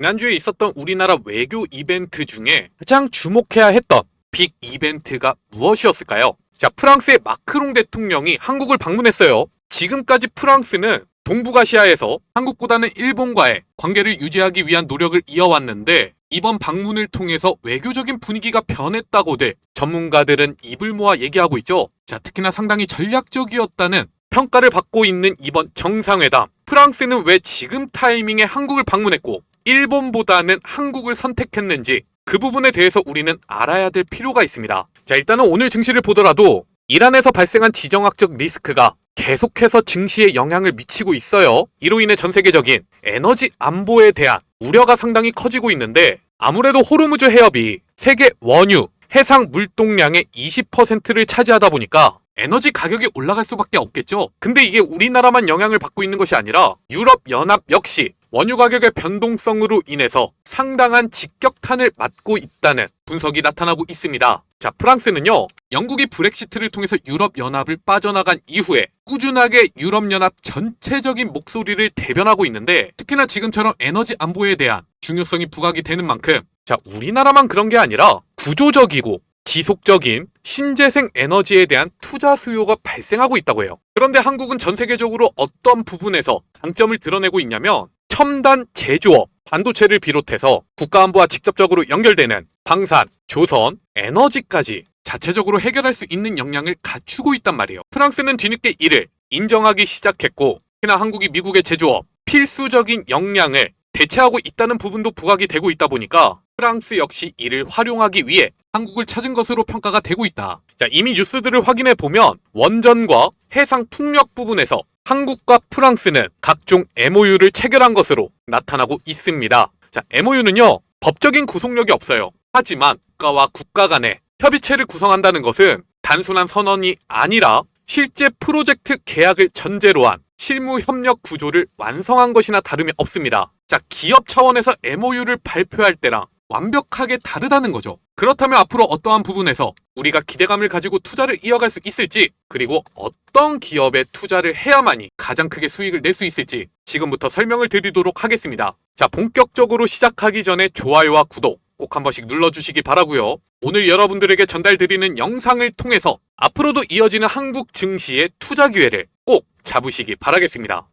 지난주에 있었던 우리나라 외교 이벤트 중에 가장 주목해야 했던 빅 이벤트가 무엇이었을까요? 자, 프랑스의 마크롱 대통령이 한국을 방문했어요. 지금까지 프랑스는 동북아시아에서 한국보다는 일본과의 관계를 유지하기 위한 노력을 이어왔는데 이번 방문을 통해서 외교적인 분위기가 변했다고들 전문가들은 입을 모아 얘기하고 있죠. 자, 특히나 상당히 전략적이었다는 평가를 받고 있는 이번 정상회담. 프랑스는 왜 지금 타이밍에 한국을 방문했고 일본보다는 한국을 선택했는지 그 부분에 대해서 우리는 알아야 될 필요가 있습니다. 자, 일단은 오늘 증시를 보더라도 이란에서 발생한 지정학적 리스크가 계속해서 증시에 영향을 미치고 있어요. 이로 인해 전 세계적인 에너지 안보에 대한 우려가 상당히 커지고 있는데 아무래도 호르무즈 해협이 세계 원유, 해상 물동량의 20%를 차지하다 보니까 에너지 가격이 올라갈 수밖에 없겠죠. 근데 이게 우리나라만 영향을 받고 있는 것이 아니라 유럽연합 역시 원유 가격의 변동성으로 인해서 상당한 직격탄을 맞고 있다는 분석이 나타나고 있습니다. 자, 프랑스는요, 영국이 브렉시트를 통해서 유럽연합을 빠져나간 이후에 꾸준하게 유럽연합 전체적인 목소리를 대변하고 있는데 특히나 지금처럼 에너지 안보에 대한 중요성이 부각이 되는 만큼 자, 우리나라만 그런 게 아니라 구조적이고 지속적인 신재생 에너지에 대한 투자 수요가 발생하고 있다고 해요. 그런데 한국은 전 세계적으로 어떤 부분에서 강점을 드러내고 있냐면 첨단 제조업, 반도체를 비롯해서 국가안보와 직접적으로 연결되는 방산, 조선, 에너지까지 자체적으로 해결할 수 있는 역량을 갖추고 있단 말이에요. 프랑스는 뒤늦게 이를 인정하기 시작했고 특히나 한국이 미국의 제조업, 필수적인 역량을 대체하고 있다는 부분도 부각이 되고 있다 보니까 프랑스 역시 이를 활용하기 위해 한국을 찾은 것으로 평가가 되고 있다. 자, 이미 뉴스들을 확인해 보면 원전과 해상 풍력 부분에서 한국과 프랑스는 각종 MOU를 체결한 것으로 나타나고 있습니다. 자, MOU는요, 법적인 구속력이 없어요. 하지만 국가와 국가 간의 협의체를 구성한다는 것은 단순한 선언이 아니라 실제 프로젝트 계약을 전제로 한 실무 협력 구조를 완성한 것이나 다름이 없습니다. 자, 기업 차원에서 MOU를 발표할 때랑 완벽하게 다르다는 거죠. 그렇다면 앞으로 어떠한 부분에서 우리가 기대감을 가지고 투자를 이어갈 수 있을지, 그리고 어떤 기업에 투자를 해야만이 가장 크게 수익을 낼 수 있을지 지금부터 설명을 드리도록 하겠습니다. 자, 본격적으로 시작하기 전에 좋아요와 구독 꼭 한 번씩 눌러주시기 바라고요. 오늘 여러분들에게 전달드리는 영상을 통해서 앞으로도 이어지는 한국 증시의 투자 기회를 꼭 잡으시기 바라겠습니다.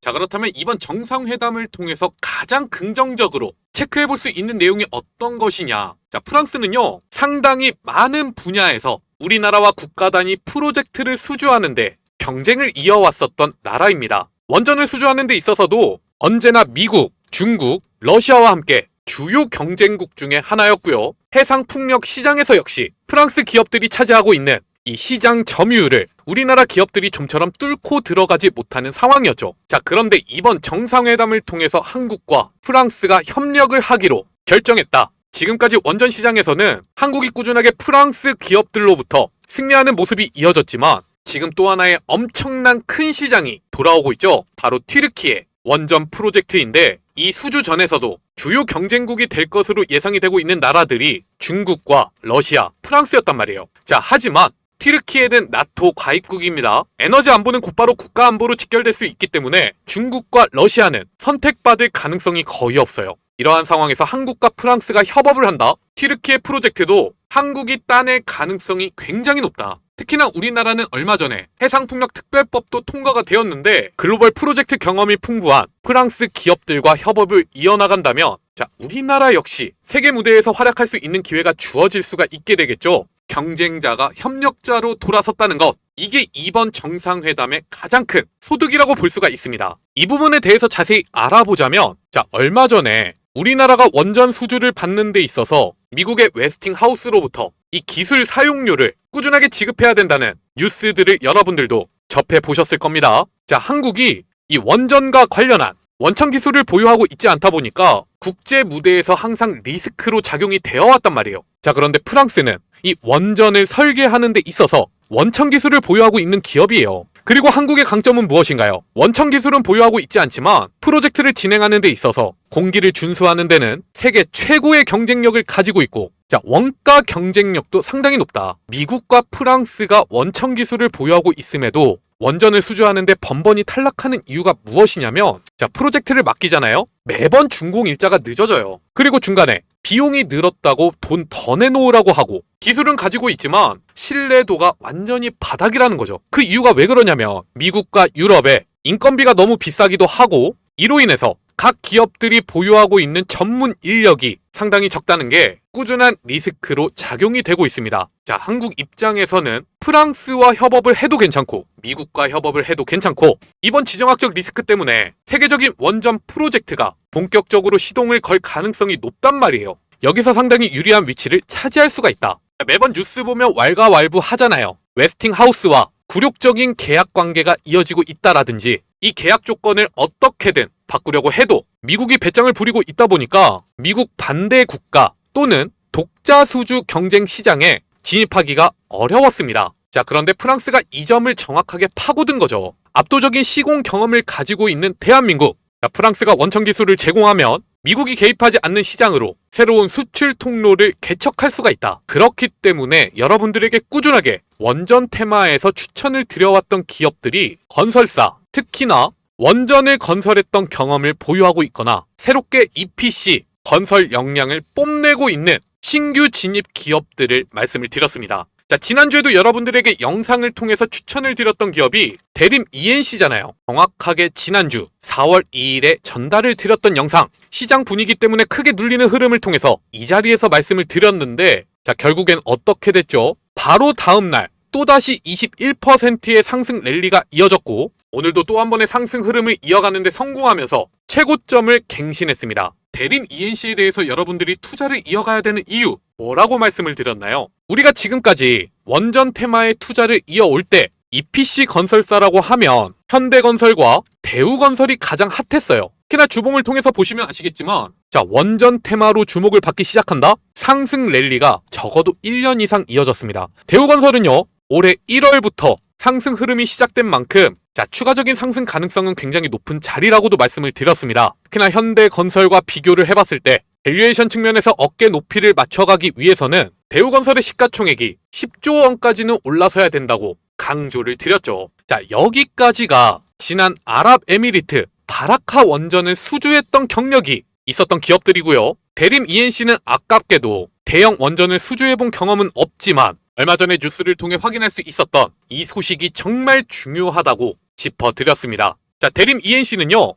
자, 그렇다면 이번 정상회담을 통해서 가장 긍정적으로 체크해볼 수 있는 내용이 어떤 것이냐. 자, 프랑스는요, 상당히 많은 분야에서 우리나라와 국가 단위 프로젝트를 수주하는데 경쟁을 이어왔었던 나라입니다. 원전을 수주하는 데 있어서도 언제나 미국, 중국, 러시아와 함께 주요 경쟁국 중에 하나였고요. 해상 풍력 시장에서 역시 프랑스 기업들이 차지하고 있는 이 시장 점유율을 우리나라 기업들이 좀처럼 뚫고 들어가지 못하는 상황이었죠. 자, 그런데 이번 정상회담을 통해서 한국과 프랑스가 협력을 하기로 결정했다. 지금까지 원전 시장에서는 한국이 꾸준하게 프랑스 기업들로부터 승리하는 모습이 이어졌지만 지금 또 하나의 엄청난 큰 시장이 돌아오고 있죠. 바로 튀르키예 원전 프로젝트인데 이 수주 전에서도 주요 경쟁국이 될 것으로 예상이 되고 있는 나라들이 중국과 러시아, 프랑스였단 말이에요. 자, 하지만 튀르키예는 나토 가입국입니다. 에너지 안보는 곧바로 국가 안보로 직결될 수 있기 때문에 중국과 러시아는 선택받을 가능성이 거의 없어요. 이러한 상황에서 한국과 프랑스가 협업을 한다? 튀르키예 프로젝트도 한국이 따낼 가능성이 굉장히 높다. 특히나 우리나라는 얼마 전에 해상풍력 특별법도 통과가 되었는데 글로벌 프로젝트 경험이 풍부한 프랑스 기업들과 협업을 이어나간다면 자, 우리나라 역시 세계 무대에서 활약할 수 있는 기회가 주어질 수가 있게 되겠죠. 경쟁자가 협력자로 돌아섰다는 것, 이게 이번 정상회담의 가장 큰 소득이라고 볼 수가 있습니다. 이 부분에 대해서 자세히 알아보자면 자, 얼마 전에 우리나라가 원전 수주를 받는 데 있어서 미국의 웨스팅하우스로부터 이 기술 사용료를 꾸준하게 지급해야 된다는 뉴스들을 여러분들도 접해보셨을 겁니다. 자, 한국이 이 원전과 관련한 원천 기술을 보유하고 있지 않다 보니까 국제 무대에서 항상 리스크로 작용이 되어 왔단 말이에요. 자, 그런데 프랑스는 이 원전을 설계하는 데 있어서 원천 기술을 보유하고 있는 기업이에요. 그리고 한국의 강점은 무엇인가요? 원천 기술은 보유하고 있지 않지만 프로젝트를 진행하는 데 있어서 공기를 준수하는 데는 세계 최고의 경쟁력을 가지고 있고 자, 원가 경쟁력도 상당히 높다. 미국과 프랑스가 원천 기술을 보유하고 있음에도 원전을 수주하는데 번번이 탈락하는 이유가 무엇이냐면, 자, 프로젝트를 맡기잖아요. 매번 준공 일자가 늦어져요. 그리고 중간에 비용이 늘었다고 돈 더 내놓으라고 하고, 기술은 가지고 있지만 신뢰도가 완전히 바닥이라는 거죠. 그 이유가 왜 그러냐면 미국과 유럽에 인건비가 너무 비싸기도 하고, 이로 인해서 각 기업들이 보유하고 있는 전문 인력이 상당히 적다는 게 꾸준한 리스크로 작용이 되고 있습니다. 자, 한국 입장에서는 프랑스와 협업을 해도 괜찮고 미국과 협업을 해도 괜찮고, 이번 지정학적 리스크 때문에 세계적인 원전 프로젝트가 본격적으로 시동을 걸 가능성이 높단 말이에요. 여기서 상당히 유리한 위치를 차지할 수가 있다. 매번 뉴스 보면 왈가왈부 하잖아요. 웨스팅하우스와 굴욕적인 계약 관계가 이어지고 있다라든지, 이 계약 조건을 어떻게든 바꾸려고 해도 미국이 배짱을 부리고 있다 보니까 미국 반대 국가 또는 독자 수주 경쟁 시장에 진입하기가 어려웠습니다. 자, 그런데 프랑스가 이 점을 정확하게 파고든 거죠. 압도적인 시공 경험을 가지고 있는 대한민국, 자, 프랑스가 원천 기술을 제공하면 미국이 개입하지 않는 시장으로 새로운 수출 통로를 개척할 수가 있다. 그렇기 때문에 여러분들에게 꾸준하게 원전 테마에서 추천을 드려왔던 기업들이 건설사, 특히나 원전을 건설했던 경험을 보유하고 있거나 새롭게 EPC 건설 역량을 뽐내고 있는 신규 진입 기업들을 말씀을 드렸습니다. 자, 지난주에도 여러분들에게 영상을 통해서 추천을 드렸던 기업이 대림 ENC잖아요. 정확하게 지난주 4월 2일에 전달을 드렸던 영상, 시장 분위기 때문에 크게 눌리는 흐름을 통해서 이 자리에서 말씀을 드렸는데, 자, 결국엔 어떻게 됐죠? 바로 다음날 또다시 21%의 상승 랠리가 이어졌고, 오늘도 또 한 번의 상승 흐름을 이어가는데 성공하면서 최고점을 갱신했습니다. 대림 ENC에 대해서 여러분들이 투자를 이어가야 되는 이유, 뭐라고 말씀을 드렸나요? 우리가 지금까지 원전 테마의 투자를 이어올 때 EPC 건설사라고 하면 현대건설과 대우건설이 가장 핫했어요. 특히나 주봉을 통해서 보시면 아시겠지만, 자, 원전 테마로 주목을 받기 시작한다? 상승 랠리가 적어도 1년 이상 이어졌습니다. 대우건설은요, 올해 1월부터 상승 흐름이 시작된 만큼, 자, 추가적인 상승 가능성은 굉장히 높은 자리라고도 말씀을 드렸습니다. 특히나 현대건설과 비교를 해봤을 때 밸류에이션 측면에서 어깨 높이를 맞춰가기 위해서는 대우건설의 시가총액이 10조 원까지는 올라서야 된다고 강조를 드렸죠. 자, 여기까지가 지난 아랍에미리트 바라카 원전을 수주했던 경력이 있었던 기업들이고요. 대림 ENC는 아깝게도 대형 원전을 수주해본 경험은 없지만 얼마 전에 뉴스를 통해 확인할 수 있었던 이 소식이 정말 중요하다고 짚어드렸습니다. 자, 대림 ENC는요,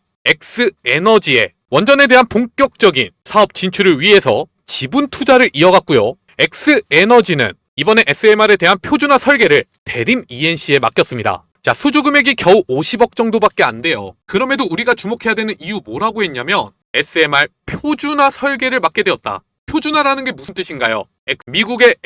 X에너지의 원전에 대한 본격적인 사업 진출을 위해서 지분 투자를 이어갔고요. X에너지는 이번에 SMR에 대한 표준화 설계를 대림 ENC에 맡겼습니다. 자, 수주 금액이 겨우 50억 정도밖에 안 돼요. 그럼에도 우리가 주목해야 되는 이유 뭐라고 했냐면 SMR 표준화 설계를 맡게 되었다. 표준화라는 게 무슨 뜻인가요? 미국의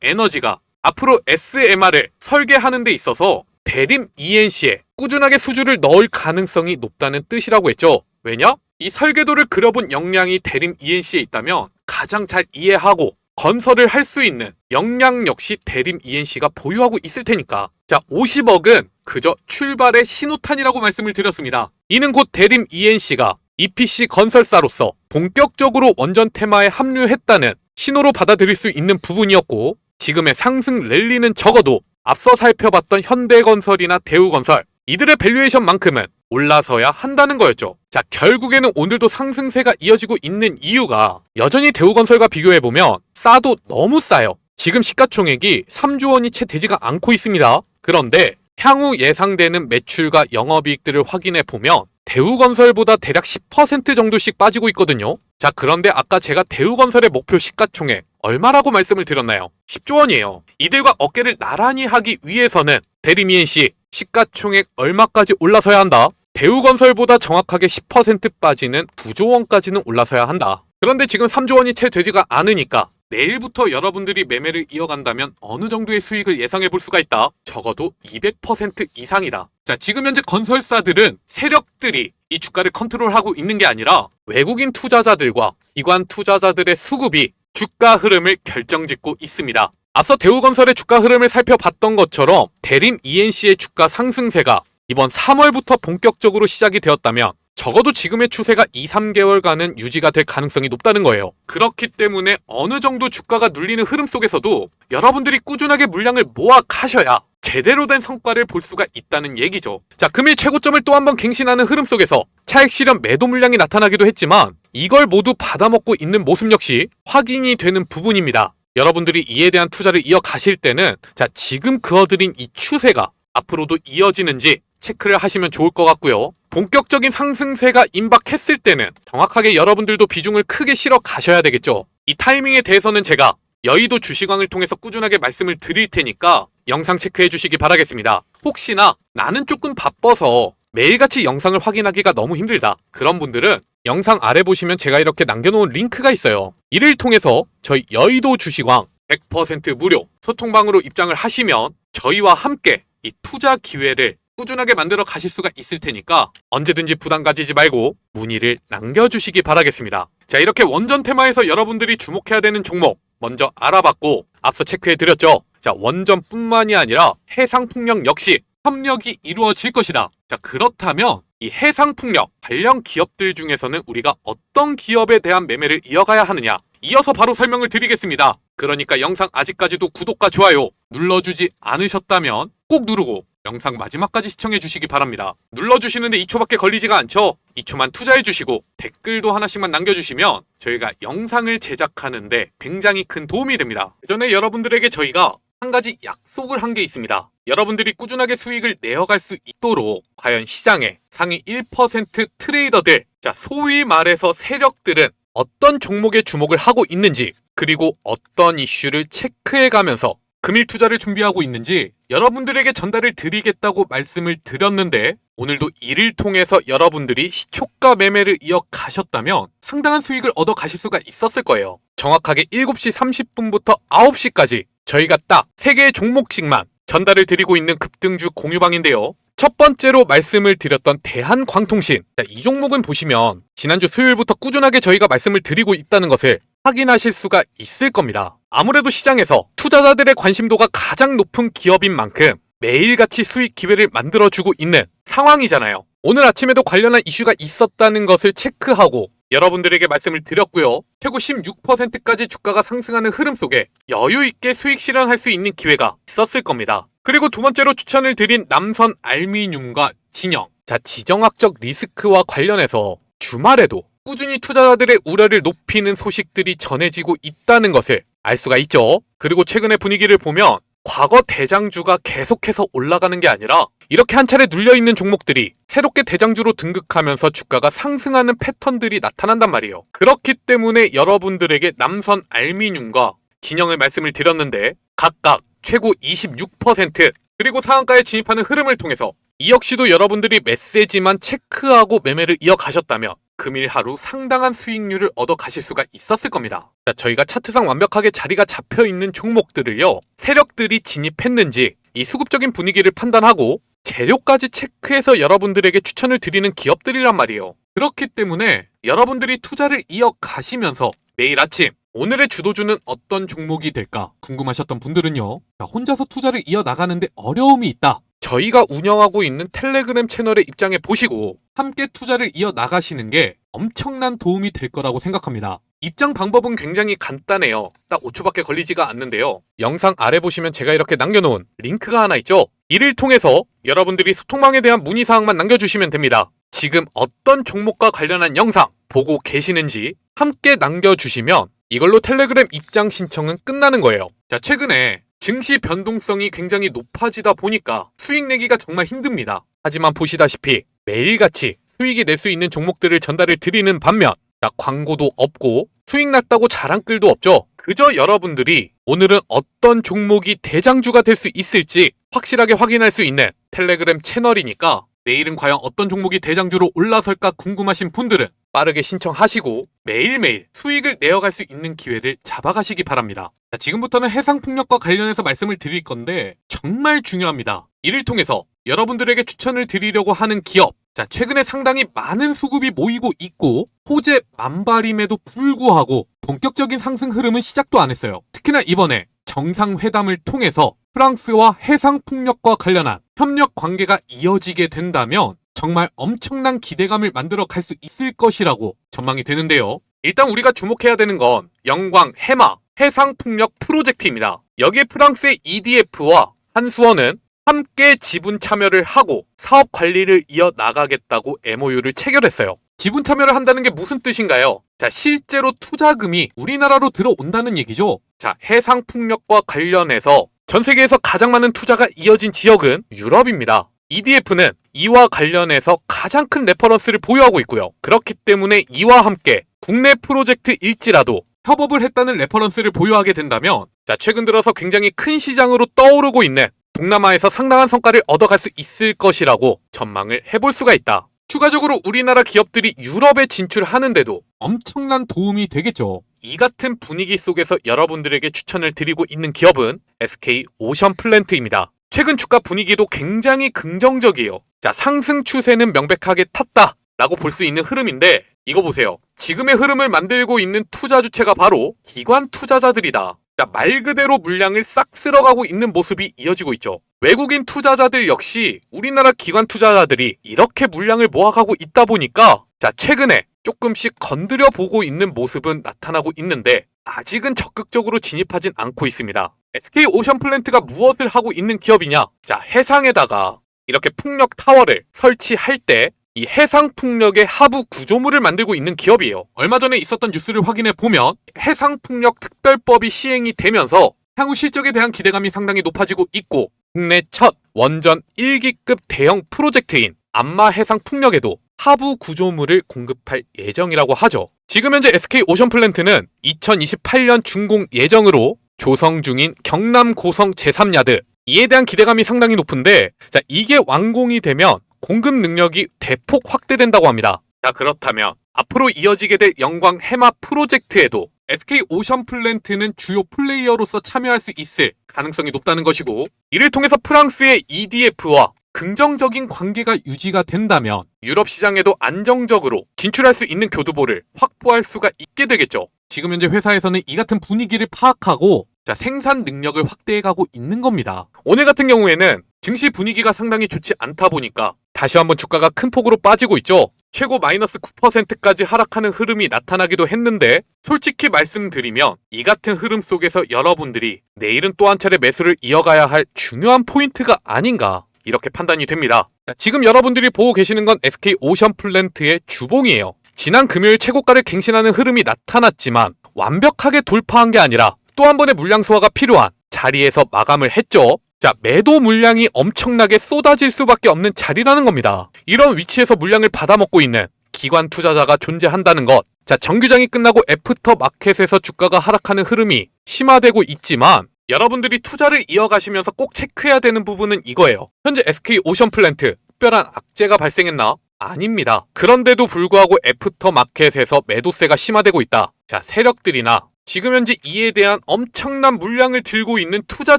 X에너지가 앞으로 SMR을 설계하는 데 있어서 대림 ENC에 꾸준하게 수주를 넣을 가능성이 높다는 뜻이라고 했죠. 왜냐? 이 설계도를 그려본 역량이 대림 ENC에 있다면 가장 잘 이해하고 건설을 할 수 있는 역량 역시 대림 ENC가 보유하고 있을 테니까. 자, 50억은 그저 출발의 신호탄이라고 말씀을 드렸습니다. 이는 곧 대림 ENC가 EPC 건설사로서 본격적으로 원전 테마에 합류했다는 신호로 받아들일 수 있는 부분이었고, 지금의 상승 랠리는 적어도 앞서 살펴봤던 현대건설이나 대우건설, 이들의 밸류에이션만큼은 올라서야 한다는 거였죠. 자, 결국에는 오늘도 상승세가 이어지고 있는 이유가 여전히 대우건설과 비교해보면 싸도 너무 싸요. 지금 시가총액이 3조 원이 채 되지가 않고 있습니다. 그런데 향후 예상되는 매출과 영업이익들을 확인해보면 대우건설보다 대략 10% 정도씩 빠지고 있거든요. 자, 그런데 아까 제가 대우건설의 목표 시가총액 얼마라고 말씀을 드렸나요? 10조 원이에요. 이들과 어깨를 나란히 하기 위해서는 대림 ENC 시가총액 얼마까지 올라서야 한다? 대우건설보다 정확하게 10% 빠지는 9조 원까지는 올라서야 한다. 그런데 지금 3조 원이 채 되지가 않으니까 내일부터 여러분들이 매매를 이어간다면 어느 정도의 수익을 예상해 볼 수가 있다? 적어도 200% 이상이다. 자, 지금 현재 건설사들은 세력들이 이 주가를 컨트롤하고 있는 게 아니라 외국인 투자자들과 기관 투자자들의 수급이 주가 흐름을 결정짓고 있습니다. 앞서 대우건설의 주가 흐름을 살펴봤던 것처럼 대림 ENC의 주가 상승세가 이번 3월부터 본격적으로 시작이 되었다면 적어도 지금의 추세가 2-3개월간은 유지가 될 가능성이 높다는 거예요. 그렇기 때문에 어느 정도 주가가 눌리는 흐름 속에서도 여러분들이 꾸준하게 물량을 모아 가셔야 제대로 된 성과를 볼 수가 있다는 얘기죠. 자, 금일 최고점을 또 한 번 갱신하는 흐름 속에서 차익 실현 매도 물량이 나타나기도 했지만 이걸 모두 받아먹고 있는 모습 역시 확인이 되는 부분입니다. 여러분들이 이에 대한 투자를 이어가실 때는 자, 지금 그어드린 이 추세가 앞으로도 이어지는지 체크를 하시면 좋을 것 같고요. 본격적인 상승세가 임박했을 때는 정확하게 여러분들도 비중을 크게 실어 가셔야 되겠죠. 이 타이밍에 대해서는 제가 여의도 주식왕을 통해서 꾸준하게 말씀을 드릴 테니까 영상 체크해 주시기 바라겠습니다. 혹시나 나는 조금 바빠서 매일같이 영상을 확인하기가 너무 힘들다, 그런 분들은 영상 아래 보시면 제가 이렇게 남겨놓은 링크가 있어요. 이를 통해서 저희 여의도 주식왕 100% 무료 소통방으로 입장을 하시면 저희와 함께 이 투자 기회를 꾸준하게 만들어 가실 수가 있을 테니까 언제든지 부담 가지지 말고 문의를 남겨주시기 바라겠습니다. 자, 이렇게 원전 테마에서 여러분들이 주목해야 되는 종목 먼저 알아봤고 앞서 체크해드렸죠. 자, 원전뿐만이 아니라 해상풍력 역시 협력이 이루어질 것이다. 자, 그렇다면 이 해상풍력 관련 기업들 중에서는 우리가 어떤 기업에 대한 매매를 이어가야 하느냐, 이어서 바로 설명을 드리겠습니다. 그러니까 영상 아직까지도 구독과 좋아요 눌러주지 않으셨다면 꼭 누르고 영상 마지막까지 시청해 주시기 바랍니다. 눌러주시는데 2초밖에 걸리지가 않죠? 2초만 투자해 주시고 댓글도 하나씩만 남겨주시면 저희가 영상을 제작하는데 굉장히 큰 도움이 됩니다. 전에 여러분들에게 저희가 한 가지 약속을 한 게 있습니다. 여러분들이 꾸준하게 수익을 내어갈 수 있도록 과연 시장의 상위 1% 트레이더들, 자, 소위 말해서 세력들은 어떤 종목에 주목을 하고 있는지, 그리고 어떤 이슈를 체크해가면서 금일 투자를 준비하고 있는지 여러분들에게 전달을 드리겠다고 말씀을 드렸는데, 오늘도 이를 통해서 여러분들이 시초가 매매를 이어가셨다면 상당한 수익을 얻어 가실 수가 있었을 거예요. 정확하게 7시 30분부터 9시까지 저희가 딱 3개의 종목씩만 전달을 드리고 있는 급등주 공유방인데요. 첫 번째로 말씀을 드렸던 대한광통신, 이 종목은 보시면 지난주 수요일부터 꾸준하게 저희가 말씀을 드리고 있다는 것을 확인하실 수가 있을 겁니다. 아무래도 시장에서 투자자들의 관심도가 가장 높은 기업인 만큼 매일같이 수익 기회를 만들어주고 있는 상황이잖아요. 오늘 아침에도 관련한 이슈가 있었다는 것을 체크하고 여러분들에게 말씀을 드렸고요. 최고 16%까지 주가가 상승하는 흐름 속에 여유있게 수익 실현할 수 있는 기회가 있었을 겁니다. 그리고 두 번째로 추천을 드린 남선 알미늄과 진영, 자, 지정학적 리스크와 관련해서 주말에도 꾸준히 투자자들의 우려를 높이는 소식들이 전해지고 있다는 것을 알 수가 있죠. 그리고 최근의 분위기를 보면 과거 대장주가 계속해서 올라가는 게 아니라 이렇게 한 차례 눌려있는 종목들이 새롭게 대장주로 등극하면서 주가가 상승하는 패턴들이 나타난단 말이에요. 그렇기 때문에 여러분들에게 남선 알미늄과 진영을 말씀을 드렸는데 각각 최고 26% 그리고 상한가에 진입하는 흐름을 통해서 이 역시도 여러분들이 메시지만 체크하고 매매를 이어가셨다면 금일 하루 상당한 수익률을 얻어 가실 수가 있었을 겁니다. 자, 저희가 차트상 완벽하게 자리가 잡혀있는 종목들을요, 세력들이 진입했는지 이 수급적인 분위기를 판단하고 재료까지 체크해서 여러분들에게 추천을 드리는 기업들이란 말이에요. 그렇기 때문에 여러분들이 투자를 이어가시면서 매일 아침 오늘의 주도주는 어떤 종목이 될까 궁금하셨던 분들은요, 자, 혼자서 투자를 이어나가는데 어려움이 있다, 저희가 운영하고 있는 텔레그램 채널에 입장해 보시고 함께 투자를 이어나가시는 게 엄청난 도움이 될 거라고 생각합니다. 입장 방법은 굉장히 간단해요. 딱 5초밖에 걸리지가 않는데요. 영상 아래 보시면 제가 이렇게 남겨놓은 링크가 하나 있죠. 이를 통해서 여러분들이 소통방에 대한 문의사항만 남겨주시면 됩니다. 지금 어떤 종목과 관련한 영상 보고 계시는지 함께 남겨주시면 이걸로 텔레그램 입장 신청은 끝나는 거예요. 자, 최근에 증시 변동성이 굉장히 높아지다 보니까 수익 내기가 정말 힘듭니다. 하지만 보시다시피 매일같이 수익이 낼 수 있는 종목들을 전달을 드리는 반면 광고도 없고 수익 났다고 자랑글도 없죠. 그저 여러분들이 오늘은 어떤 종목이 대장주가 될 수 있을지 확실하게 확인할 수 있는 텔레그램 채널이니까 내일은 과연 어떤 종목이 대장주로 올라설까 궁금하신 분들은 빠르게 신청하시고 매일매일 수익을 내어갈 수 있는 기회를 잡아가시기 바랍니다. 자, 지금부터는 해상풍력과 관련해서 말씀을 드릴 건데 정말 중요합니다. 이를 통해서 여러분들에게 추천을 드리려고 하는 기업, 자, 최근에 상당히 많은 수급이 모이고 있고 호재 만발임에도 불구하고 본격적인 상승 흐름은 시작도 안 했어요. 특히나 이번에 정상회담을 통해서 프랑스와 해상풍력과 관련한 협력 관계가 이어지게 된다면 정말 엄청난 기대감을 만들어 갈 수 있을 것이라고 전망이 되는데요. 일단 우리가 주목해야 되는 건 영광, 해마, 해상풍력 프로젝트입니다. 여기에 프랑스의 EDF와 한수원은 함께 지분 참여를 하고 사업 관리를 이어나가겠다고 MOU를 체결했어요. 지분 참여를 한다는 게 무슨 뜻인가요? 자, 실제로 투자금이 우리나라로 들어온다는 얘기죠. 자, 해상풍력과 관련해서 전 세계에서 가장 많은 투자가 이어진 지역은 유럽입니다. EDF는 이와 관련해서 가장 큰 레퍼런스를 보유하고 있고요. 그렇기 때문에 이와 함께 국내 프로젝트일지라도 협업을 했다는 레퍼런스를 보유하게 된다면, 자, 최근 들어서 굉장히 큰 시장으로 떠오르고 있는 동남아에서 상당한 성과를 얻어갈 수 있을 것이라고 전망을 해볼 수가 있다. 추가적으로 우리나라 기업들이 유럽에 진출하는데도 엄청난 도움이 되겠죠. 이 같은 분위기 속에서 여러분들에게 추천을 드리고 있는 기업은 SK 오션플랜트입니다. 최근 주가 분위기도 굉장히 긍정적이에요. 자, 상승 추세는 명백하게 탔다 라고 볼 수 있는 흐름인데, 이거 보세요. 지금의 흐름을 만들고 있는 투자 주체가 바로 기관 투자자들이다. 자, 말 그대로 물량을 싹 쓸어가고 있는 모습이 이어지고 있죠. 외국인 투자자들 역시 우리나라 기관 투자자들이 이렇게 물량을 모아가고 있다 보니까, 자, 최근에 조금씩 건드려 보고 있는 모습은 나타나고 있는데 아직은 적극적으로 진입하진 않고 있습니다. SK 오션플랜트가 무엇을 하고 있는 기업이냐? 자, 해상에다가 이렇게 풍력 타워를 설치할 때 이 해상풍력의 하부 구조물을 만들고 있는 기업이에요. 얼마 전에 있었던 뉴스를 확인해 보면 해상풍력 특별법이 시행이 되면서 향후 실적에 대한 기대감이 상당히 높아지고 있고, 국내 첫 원전 1기급 대형 프로젝트인 안마 해상풍력에도 하부 구조물을 공급할 예정이라고 하죠. 지금 현재 SK 오션플랜트는 2028년 준공 예정으로 조성 중인 경남 고성 제3야드, 이에 대한 기대감이 상당히 높은데, 자, 이게 완공이 되면 공급 능력이 대폭 확대된다고 합니다. 자, 그렇다면 앞으로 이어지게 될 영광 해마 프로젝트에도 SK 오션플랜트는 주요 플레이어로서 참여할 수 있을 가능성이 높다는 것이고, 이를 통해서 프랑스의 EDF와 긍정적인 관계가 유지가 된다면 유럽 시장에도 안정적으로 진출할 수 있는 교두보를 확보할 수가 있게 되겠죠. 지금 현재 회사에서는 이 같은 분위기를 파악하고, 자, 생산 능력을 확대해가고 있는 겁니다. 오늘 같은 경우에는 증시 분위기가 상당히 좋지 않다 보니까 다시 한번 주가가 큰 폭으로 빠지고 있죠. 최고 마이너스 9%까지 하락하는 흐름이 나타나기도 했는데, 솔직히 말씀드리면 이 같은 흐름 속에서 여러분들이 내일은 또 한 차례 매수를 이어가야 할 중요한 포인트가 아닌가, 이렇게 판단이 됩니다. 지금 여러분들이 보고 계시는 건 SK 오션플랜트의 주봉이에요. 지난 금요일 최고가를 갱신하는 흐름이 나타났지만 완벽하게 돌파한 게 아니라 또 한 번의 물량 소화가 필요한 자리에서 마감을 했죠. 자, 매도 물량이 엄청나게 쏟아질 수밖에 없는 자리라는 겁니다. 이런 위치에서 물량을 받아먹고 있는 기관 투자자가 존재한다는 것. 자, 정규장이 끝나고 애프터 마켓에서 주가가 하락하는 흐름이 심화되고 있지만, 여러분들이 투자를 이어가시면서 꼭 체크해야 되는 부분은 이거예요. 현재 SK 오션플랜트 특별한 악재가 발생했나? 아닙니다. 그런데도 불구하고 애프터 마켓에서 매도세가 심화되고 있다. 자, 세력들이나 지금 현재 이에 대한 엄청난 물량을 들고 있는 투자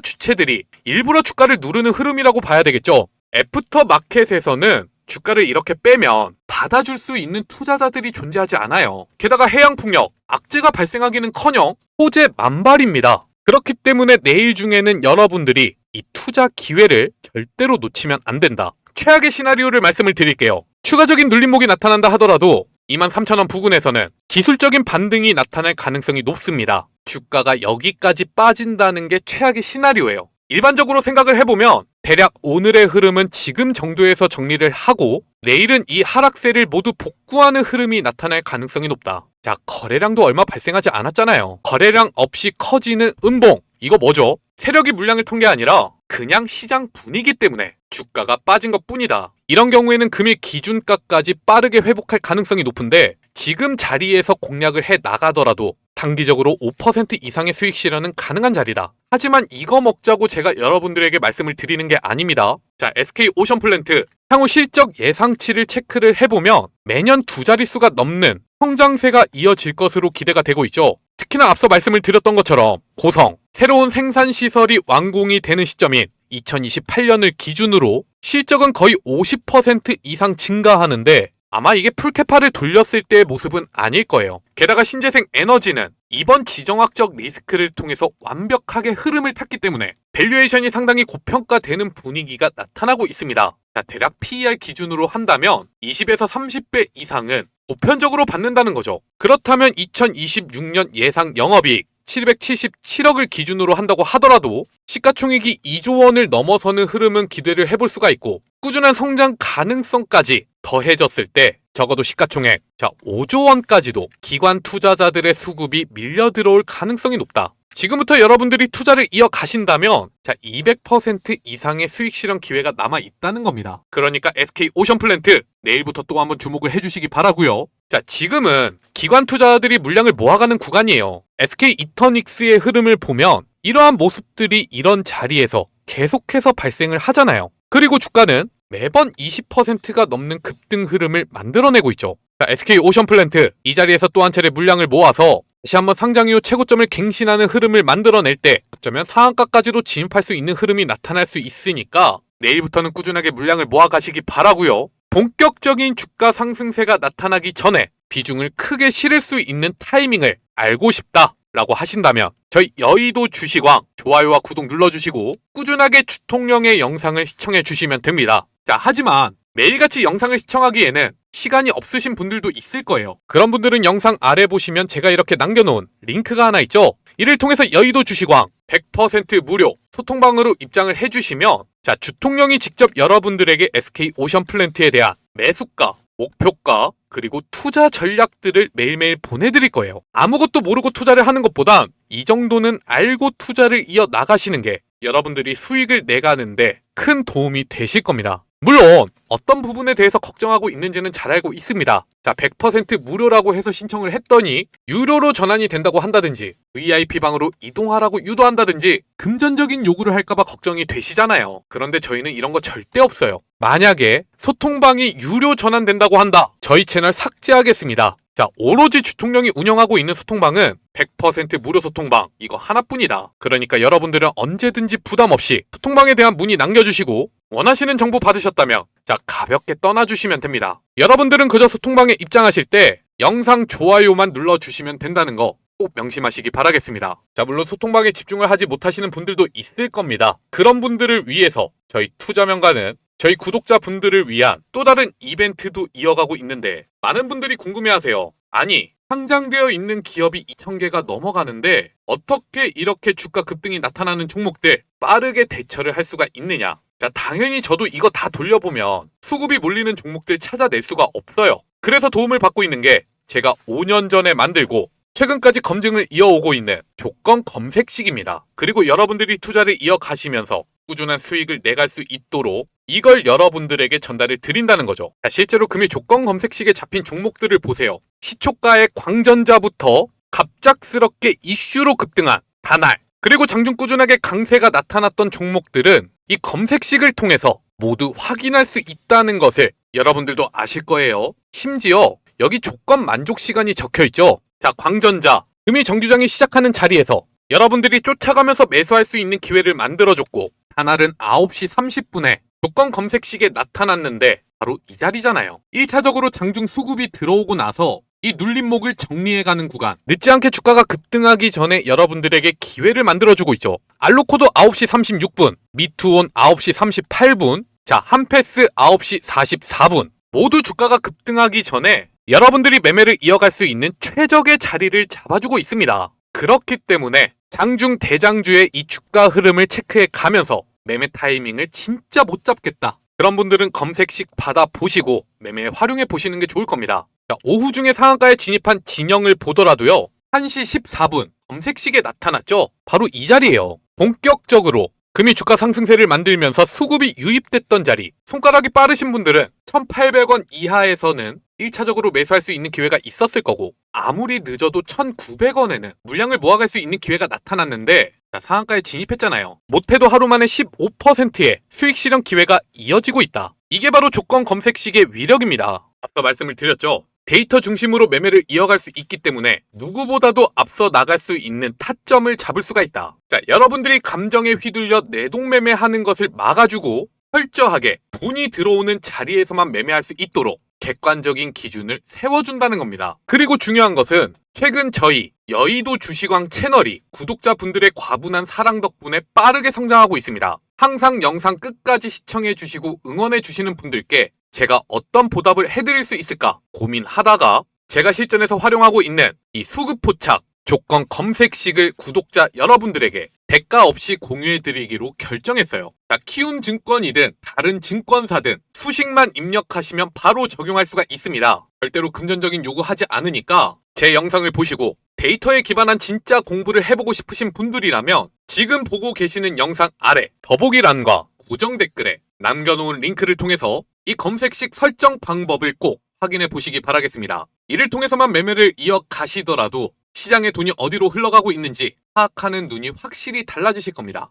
주체들이 일부러 주가를 누르는 흐름이라고 봐야 되겠죠. 애프터 마켓에서는 주가를 이렇게 빼면 받아줄 수 있는 투자자들이 존재하지 않아요. 게다가 해양풍력, 악재가 발생하기는커녕 호재 만발입니다. 그렇기 때문에 내일 중에는 여러분들이 이 투자 기회를 절대로 놓치면 안 된다. 최악의 시나리오를 말씀을 드릴게요. 추가적인 눌림목이 나타난다 하더라도 23,000원 부근에서는 기술적인 반등이 나타날 가능성이 높습니다. 주가가 여기까지 빠진다는 게 최악의 시나리오예요. 일반적으로 생각을 해보면 대략 오늘의 흐름은 지금 정도에서 정리를 하고 내일은 이 하락세를 모두 복구하는 흐름이 나타날 가능성이 높다. 자, 거래량도 얼마 발생하지 않았잖아요. 거래량 없이 커지는 음봉, 이거 뭐죠? 세력이 물량을 턴 게 아니라 그냥 시장 분위기 때문에 주가가 빠진 것 뿐이다. 이런 경우에는 금일 기준가까지 빠르게 회복할 가능성이 높은데, 지금 자리에서 공략을 해 나가더라도 단기적으로 5% 이상의 수익 실현은 가능한 자리다. 하지만 이거 먹자고 제가 여러분들에게 말씀을 드리는 게 아닙니다. 자, SK 오션플랜트 향후 실적 예상치를 체크를 해보면 매년 두 자릿수가 넘는 성장세가 이어질 것으로 기대가 되고 있죠. 특히나 앞서 말씀을 드렸던 것처럼 고성, 새로운 생산시설이 완공이 되는 시점인 2028년을 기준으로 실적은 거의 50% 이상 증가하는데, 아마 이게 풀캐파를 돌렸을 때의 모습은 아닐 거예요. 게다가 신재생 에너지는 이번 지정학적 리스크를 통해서 완벽하게 흐름을 탔기 때문에 밸류에이션이 상당히 고평가되는 분위기가 나타나고 있습니다. 자, 대략 PER 기준으로 한다면 20에서 30배 이상은 보편적으로 받는다는 거죠. 그렇다면 2026년 예상 영업이익 777억을 기준으로 한다고 하더라도 시가총액이 2조 원을 넘어서는 흐름은 기대를 해볼 수가 있고 꾸준한 성장 가능성까지 더해졌을 때 적어도 시가총액 5조 원까지도 기관 투자자들의 수급이 밀려 들어올 가능성이 높다. 지금부터 여러분들이 투자를 이어가신다면 200% 이상의 수익 실현 기회가 남아 있다는 겁니다. 그러니까 SK 오션플랜트 내일부터 또 한번 주목을 해주시기 바라고요. 지금은 기관 투자자들이 물량을 모아가는 구간이에요. SK 이터닉스의 흐름을 보면 이러한 모습들이 이런 자리에서 계속해서 발생을 하잖아요. 그리고 주가는 매번 20%가 넘는 급등 흐름을 만들어내고 있죠. SK 오션플랜트 이 자리에서 또 한 차례 물량을 모아서 다시 한번 상장 이후 최고점을 갱신하는 흐름을 만들어낼 때 어쩌면 상한가까지도 진입할 수 있는 흐름이 나타날 수 있으니까 내일부터는 꾸준하게 물량을 모아가시기 바라고요. 본격적인 주가 상승세가 나타나기 전에 비중을 크게 실을 수 있는 타이밍을 알고 싶다 라고 하신다면 저희 여의도 주식왕 좋아요와 구독 눌러주시고 꾸준하게 주통령의 영상을 시청해 주시면 됩니다. 하지만 매일같이 영상을 시청하기에는 시간이 없으신 분들도 있을 거예요. 그런 분들은 영상 아래 보시면 제가 이렇게 남겨놓은 링크가 하나 있죠. 이를 통해서 여의도 주식왕 100% 무료 소통방으로 입장을 해주시면 주통령이 직접 여러분들에게 SK 오션플랜트에 대한 매수가, 목표가, 그리고 투자 전략들을 매일매일 보내드릴 거예요. 아무것도 모르고 투자를 하는 것보단 이 정도는 알고 투자를 이어나가시는 게 여러분들이 수익을 내가는데 큰 도움이 되실 겁니다. 물론 어떤 부분에 대해서 걱정하고 있는지는 잘 알고 있습니다. 100% 무료라고 해서 신청을 했더니 유료로 전환이 된다고 한다든지 VIP방으로 이동하라고 유도한다든지 금전적인 요구를 할까봐 걱정이 되시잖아요. 그런데 저희는 이런 거 절대 없어요. 만약에 소통방이 유료 전환된다고 한다. 저희 채널 삭제하겠습니다. 오로지 주통령이 운영하고 있는 소통방은 100% 무료 소통방 이거 하나뿐이다. 그러니까 여러분들은 언제든지 부담 없이 소통방에 대한 문의 남겨주시고 원하시는 정보 받으셨다면 가볍게 떠나주시면 됩니다. 여러분들은 그저 소통방에 입장하실 때 영상 좋아요만 눌러주시면 된다는 거 꼭 명심하시기 바라겠습니다. 물론 소통방에 집중을 하지 못하시는 분들도 있을 겁니다. 그런 분들을 위해서 저희 투자명가는 저희 구독자분들을 위한 또 다른 이벤트도 이어가고 있는데 많은 분들이 궁금해하세요. 아니 상장되어 있는 기업이 2,000개가 넘어가는데 어떻게 이렇게 주가 급등이 나타나는 종목들 빠르게 대처를 할 수가 있느냐. 당연히 저도 이거 다 돌려보면 수급이 몰리는 종목들 찾아낼 수가 없어요. 그래서 도움을 받고 있는 게 제가 5년 전에 만들고 최근까지 검증을 이어오고 있는 조건 검색식입니다. 그리고 여러분들이 투자를 이어가시면서 꾸준한 수익을 내갈 수 있도록 이걸 여러분들에게 전달을 드린다는 거죠. 실제로 금일 조건 검색식에 잡힌 종목들을 보세요. 시초가의 광전자부터 갑작스럽게 이슈로 급등한 다날, 그리고 장중 꾸준하게 강세가 나타났던 종목들은 이 검색식을 통해서 모두 확인할 수 있다는 것을 여러분들도 아실 거예요. 심지어 여기 조건 만족 시간이 적혀있죠. 광전자 금일 정규장이 시작하는 자리에서 여러분들이 쫓아가면서 매수할 수 있는 기회를 만들어줬고 다날은 9시 30분에 조건 검색식에 나타났는데 바로 이 자리잖아요. 1차적으로 장중 수급이 들어오고 나서 이 눌림목을 정리해가는 구간, 늦지 않게 주가가 급등하기 전에 여러분들에게 기회를 만들어주고 있죠. 알로코도 9시 36분, 미투온 9시 38분, 한패스 9시 44분 모두 주가가 급등하기 전에 여러분들이 매매를 이어갈 수 있는 최적의 자리를 잡아주고 있습니다. 그렇기 때문에 장중 대장주의 이 주가 흐름을 체크해 가면서 매매 타이밍을 진짜 못 잡겠다. 그런 분들은 검색식 받아보시고 매매에 활용해 보시는 게 좋을 겁니다. 오후 중에 상한가에 진입한 진영을 보더라도요. 1시 14분 검색식에 나타났죠. 바로 이 자리예요. 본격적으로 금일 주가 상승세를 만들면서 수급이 유입됐던 자리. 손가락이 빠르신 분들은 1,800원 이하에서는 1차적으로 매수할 수 있는 기회가 있었을 거고 아무리 늦어도 1,900원에는 물량을 모아갈 수 있는 기회가 나타났는데 상한가에 진입했잖아요. 못해도 하루 만에 15%의 수익 실현 기회가 이어지고 있다. 이게 바로 조건 검색식의 위력입니다. 앞서 말씀을 드렸죠. 데이터 중심으로 매매를 이어갈 수 있기 때문에 누구보다도 앞서 나갈 수 있는 타점을 잡을 수가 있다. 여러분들이 감정에 휘둘려 내동매매하는 것을 막아주고 철저하게 돈이 들어오는 자리에서만 매매할 수 있도록 객관적인 기준을 세워준다는 겁니다. 그리고 중요한 것은 최근 저희 여의도 주식왕 채널이 구독자분들의 과분한 사랑 덕분에 빠르게 성장하고 있습니다. 항상 영상 끝까지 시청해주시고 응원해주시는 분들께 제가 어떤 보답을 해드릴 수 있을까 고민하다가 제가 실전에서 활용하고 있는 이 수급 포착, 조건 검색식을 구독자 여러분들에게 대가 없이 공유해드리기로 결정했어요. 자, 키움증권이든 다른 증권사든 수식만 입력하시면 바로 적용할 수가 있습니다. 절대로 금전적인 요구하지 않으니까 제 영상을 보시고 데이터에 기반한 진짜 공부를 해보고 싶으신 분들이라면 지금 보고 계시는 영상 아래 더보기란과 고정 댓글에 남겨놓은 링크를 통해서 이 검색식 설정 방법을 꼭 확인해 보시기 바라겠습니다. 이를 통해서만 매매를 이어가시더라도 시장의 돈이 어디로 흘러가고 있는지 파악하는 눈이 확실히 달라지실 겁니다.